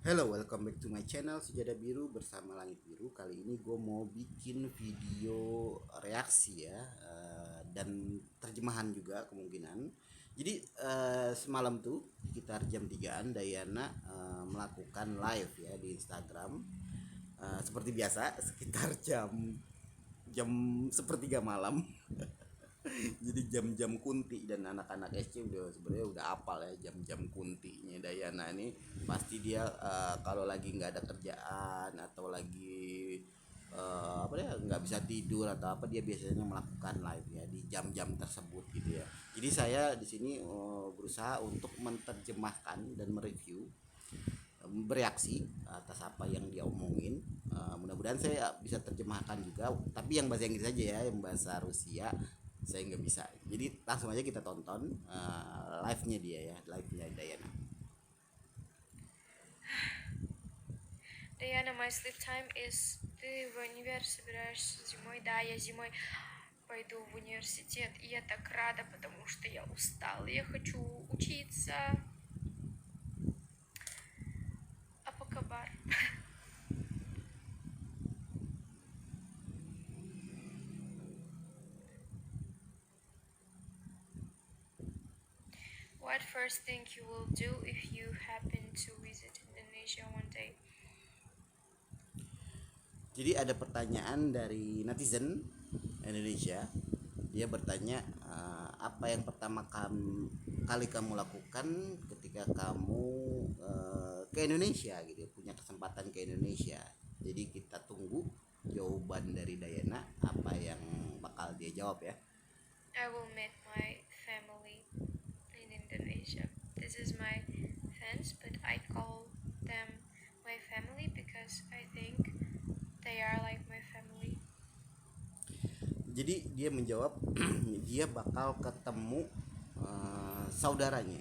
Hello, welcome back to my channel Sejadah Biru bersama Langit Biru. Kali ini gue mau bikin video reaksi ya, dan terjemahan juga kemungkinan. Jadi semalam tuh sekitar jam 3-an Dayana melakukan live ya di Instagram. Seperti biasa sekitar jam jam sepertiga malam. Jadi jam-jam kunti, dan anak-anak SC udah sebenarnya udah apal ya jam-jam kuntinya Dayana ini. Pasti dia kalau lagi nggak ada kerjaan atau lagi apa ya nggak bisa tidur atau apa, dia biasanya melakukan live ya di jam-jam tersebut gitu ya. Jadi saya di sini berusaha untuk menerjemahkan dan mereview, bereaksi atas apa yang dia omongin. Mudah-mudahan saya bisa terjemahkan juga, tapi yang bahasa Inggris aja ya, yang bahasa Rusia saya nggak bisa. Jadi langsung aja kita tonton live-nya dia ya, live-nya Dayana. Diana, my sleep time is... Ты в универ собираешься зимой? Да, я зимой пойду в университет, и я так рада, потому что я устала, я хочу учиться. Apa kabar? What first thing you will do if you happen to visit Indonesia one day? Jadi ada pertanyaan dari netizen Indonesia. Dia bertanya, apa yang pertama kali kamu lakukan ketika kamu ke Indonesia gitu, punya kesempatan ke Indonesia. Jadi kita tunggu jawaban dari Dayana, apa yang bakal dia jawab ya. I will meet my family in Indonesia. This is my fans, but I call them my family because I think they are like my family. Jadi dia menjawab dia bakal ketemu saudaranya,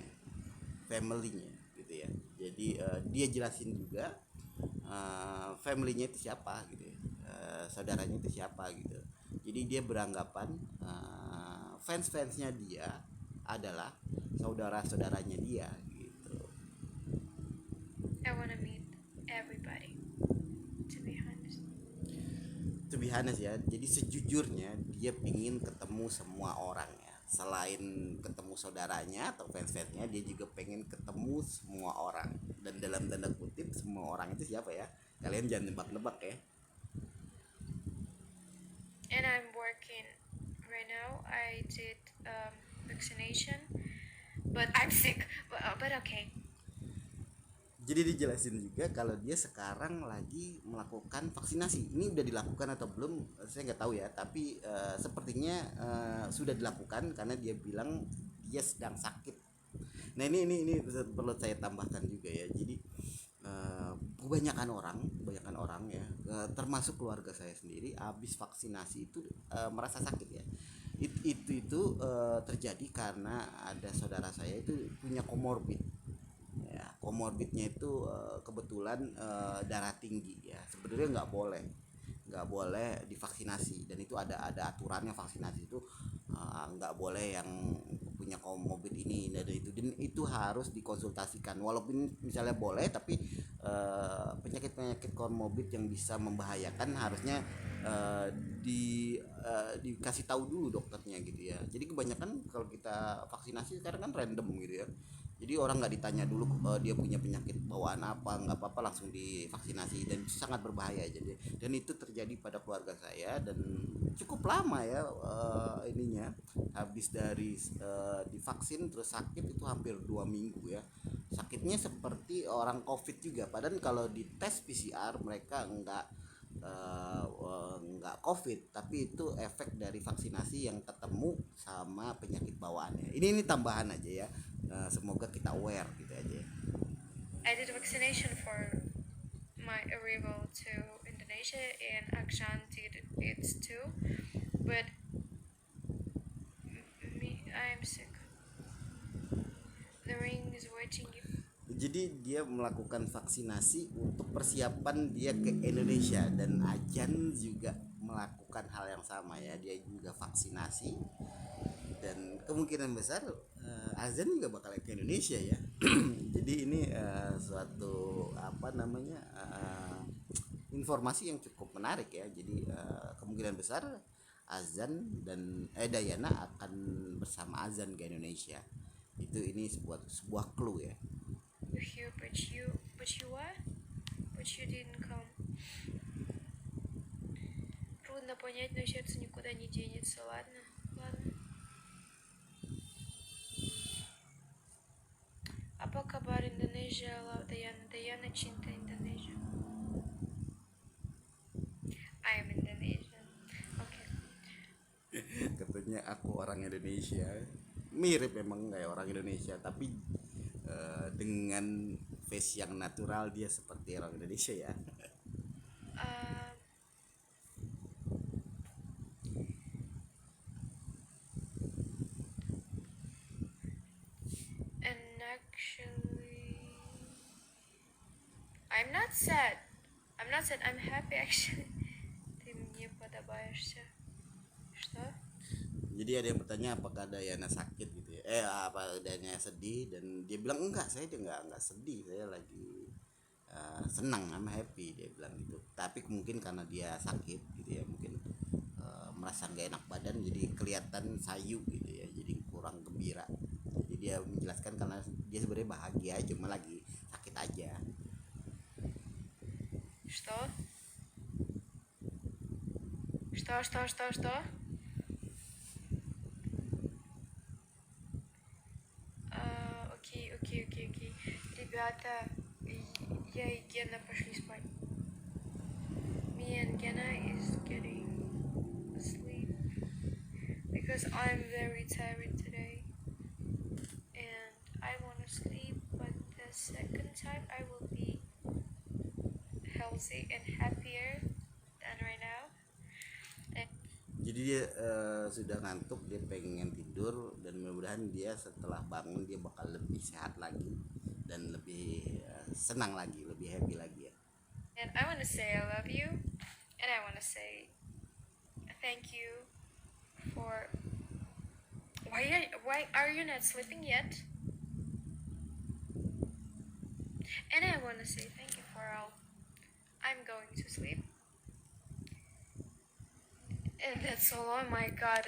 family-nya gitu ya. Jadi dia jelasin juga family-nya itu siapa gitu ya. Saudaranya itu siapa gitu. Jadi dia beranggapan fans-fansnya dia adalah saudara-saudaranya dia gitu. I wanna meet everybody, to be honest. To be honest ya, jadi sejujurnya dia pingin ketemu semua orang ya. Selain ketemu saudaranya atau fans-fansnya, dia juga pengen ketemu semua orang. Dan dalam tanda kutip semua orang itu siapa ya? Kalian jangan nebak-nebak ya. And I'm working right now. I did vaccination, but I'm sick. But okay. Jadi dijelasin juga kalau dia sekarang lagi melakukan vaksinasi. Ini udah dilakukan atau belum? Saya nggak tahu ya. Tapi sepertinya sudah dilakukan karena dia bilang dia sedang sakit. Nah ini perlu saya tambahkan juga ya. Jadi kebanyakan orang ya, termasuk keluarga saya sendiri, habis vaksinasi itu merasa sakit ya. Itu terjadi karena ada saudara saya itu punya komorbid ya. Komorbidnya itu kebetulan darah tinggi ya. Sebenarnya nggak boleh divaksinasi, dan itu ada aturannya. Vaksinasi itu nggak boleh yang punya komorbid ini dan itu harus dikonsultasikan. Walaupun misalnya boleh, tapi penyakit-penyakit komorbid yang bisa membahayakan harusnya eh, dikasih tahu dulu dokternya gitu ya. Jadi kebanyakan kalau kita vaksinasi sekarang kan random gitu ya. Jadi orang nggak ditanya dulu dia punya penyakit bawaan apa, nggak apa-apa langsung divaksinasi, dan itu sangat berbahaya. Jadi dan itu terjadi pada keluarga saya, dan cukup lama ya ininya. Habis dari divaksin terus sakit itu hampir 2 minggu ya. Sakitnya seperti orang COVID juga, padahal kalau di tes PCR mereka nggak COVID, tapi itu efek dari vaksinasi yang ketemu sama penyakit bawaannya. Ini tambahan aja ya. Semoga kita aware gitu aja. I did vaccination for my arrival to Indonesia, and Akshan did it too. But me, I'm sick. The ring is waiting you. Jadi dia melakukan vaksinasi untuk persiapan dia ke Indonesia, dan Ajan juga melakukan hal yang sama ya. Dia juga vaksinasi, dan kemungkinan besar Azan juga bakal ke Indonesia ya. Jadi ini suatu apa namanya informasi yang cukup menarik ya. Jadi kemungkinan besar Azan dan Dayana akan bersama Azan ke Indonesia. Itu ini sebuah clue ya. With you, but you what? But you didn't come. Трудно понять, но сердце никуда не денется. Ладно, ладно. Apa kabar Indonesia? Love Diana. Diana cinta Indonesia. I am Indonesian. Okay. Katanya aku orang Indonesia, mirip memang kayak orang Indonesia, tapi dengan face yang natural dia seperti orang Indonesia ya. Um, and actually, I'm not sad. I'm not sad. I'm happy actually. Ты мне подобаешься. Что? Jadi ada yang bertanya apakah Dayana sakit gitu ya, apa Dayana sedih, dan dia bilang enggak, saya dia enggak sedih, saya lagi senang, I'm happy, dia bilang gitu. Tapi mungkin karena dia sakit gitu ya, mungkin merasa nggak enak badan, jadi kelihatan sayu gitu ya, jadi kurang gembira. Jadi dia menjelaskan karena dia sebenarnya bahagia, cuma lagi sakit aja. Что? Что? Окей. Ребята, я и Гена пошли спать. Me and Gena is getting asleep because I'm very tired today and I want to sleep, but the second time I will be healthy and happier than right now. Jadi dia sudah ngantuk, dia pengen tidur, dan mudah-mudahan dia setelah bangun dia bakal lebih sehat lagi dan lebih senang lagi, lebih happy lagi ya. And I want to say I love you, and I want to say thank you for. Why are you not sleeping yet? And I want to say thank you for all. I'm going to sleep. And that's all. Oh my god.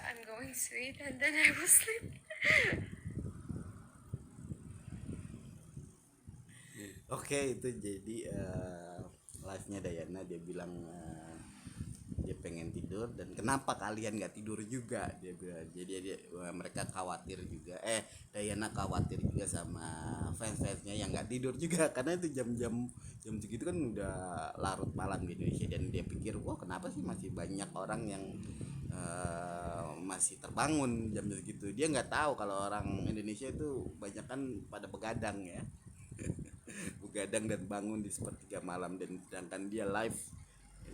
I'm going to eat and then I will sleep. Oke, itu jadi live-nya Dayana, dia bilang dia pengen tidur, dan kenapa kalian nggak tidur juga, dia bilang. Jadi mereka khawatir juga, Dayana khawatir juga sama fans-fansnya yang nggak tidur juga, karena itu jam segitu kan udah larut malam di Indonesia, dan dia pikir wah kenapa sih masih banyak orang yang masih terbangun jam segitu. Dia nggak tahu kalau orang Indonesia itu banyak kan pada begadang ya. Begadang dan bangun di sepertiga malam, dan sedangkan dia live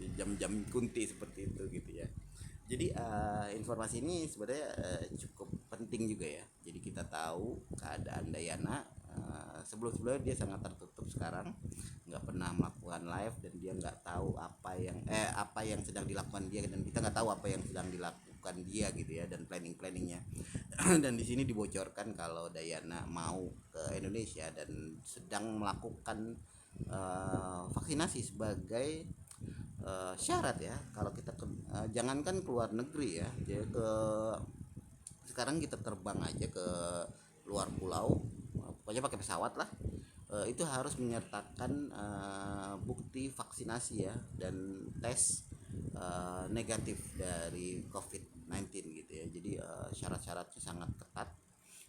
di jam-jam kunti seperti itu gitu ya. Jadi informasi ini sebenarnya cukup penting juga ya. Jadi kita tahu keadaan Dayana, sebelumnya dia sangat tertutup, sekarang nggak pernah melakukan live, dan dia nggak tahu apa yang sedang dilakukan dia, dan kita nggak tahu apa yang sedang dilakukan dia gitu ya, dan planningnya. Dan di sini dibocorkan kalau Dayana mau ke Indonesia dan sedang melakukan vaksinasi sebagai syarat ya. Kalau kita jangankan keluar negeri ya, jadi sekarang kita terbang aja ke luar pulau, pokoknya pakai pesawat lah, itu harus menyertakan bukti vaksinasi ya, dan tes negatif dari COVID-19 gitu ya. Jadi syarat-syaratnya sangat ketat,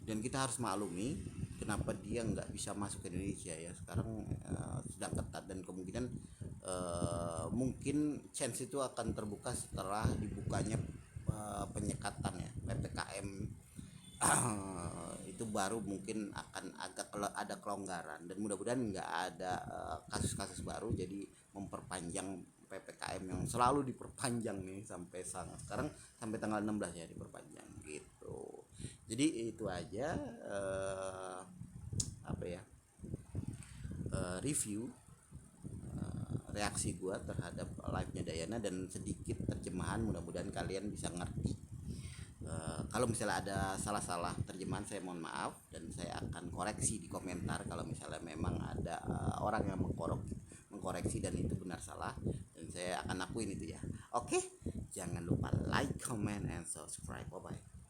dan kita harus maklumi kenapa dia nggak bisa masuk ke Indonesia ya. Sekarang sudah ketat, dan kemungkinan mungkin chance itu akan terbuka setelah dibukanya penyekatan ya, PPKM. Itu baru mungkin akan agak ada kelonggaran, dan mudah-mudahan nggak ada kasus-kasus baru, jadi memperpanjang PPKM yang selalu diperpanjang nih sampai sekarang, sampai tanggal 16 ya diperpanjang gitu. Jadi itu aja review reaksi gua terhadap live-nya Dayana, dan sedikit terjemahan, mudah-mudahan kalian bisa ngerti Kalau misalnya ada salah-salah terjemahan saya mohon maaf, dan saya akan koreksi di komentar kalau misalnya memang ada orang yang mengkoreksi dan itu benar salah, dan saya akan akuin itu ya. Oke, jangan lupa like, comment, and subscribe. Bye bye.